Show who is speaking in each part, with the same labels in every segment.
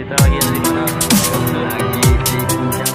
Speaker 1: kita lagi ada di mana? Lagi di puncak.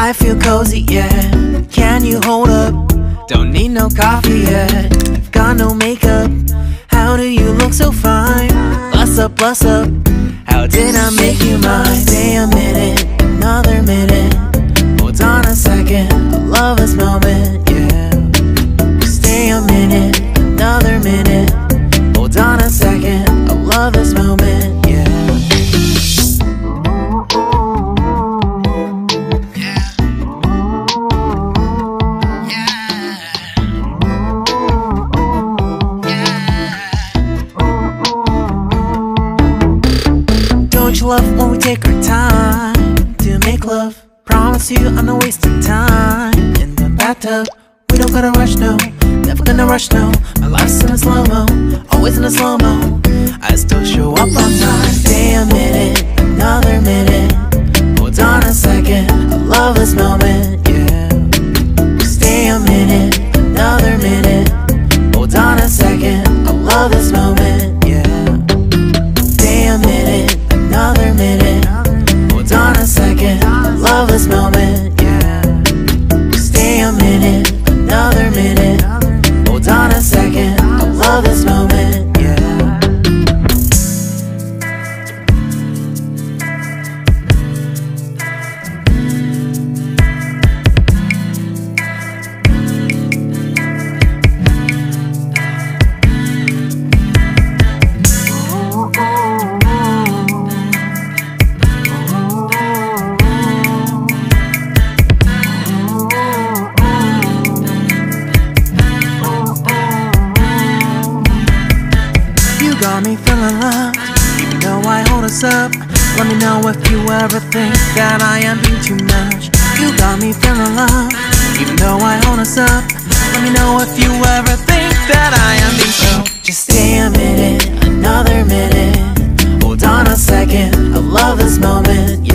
Speaker 2: I feel cozy, yeah. Can you hold up? Don't need no coffee yet. I've got no makeup. How do you look so fine? Bust up, bust up. How did I make you mine? Stay a minute, another minute. Hold on a second, I love this moment, yeah. Stay a minute, another minute. Hold on a second, I love this moment, yeah. Don't you love when we take our time to make love? Promise you I'm not wasting time in the bathtub. We don't gotta rush, no. Never gonna rush, no. My life's in a slow-mo, always in a slow-mo. I still show up on time. Stay a minute, another minute. Hold on a second, I love this moment, yeah. Stay a minute, another minute. Hold on a second, I love this moment, yeah. Stay a minute, another minute. Hold on a second, I love this moment, yeah. Stay a minute, another minute. Hold on a second, I love this moment, yeah. Got me feeling loved, even though I hold us up. Let me know if you ever think that I am being too much. You got me feeling loved, even though I hold us up. Let me know if you ever think that I am being so. Just stay a minute, another minute. Hold on a second, I love this moment,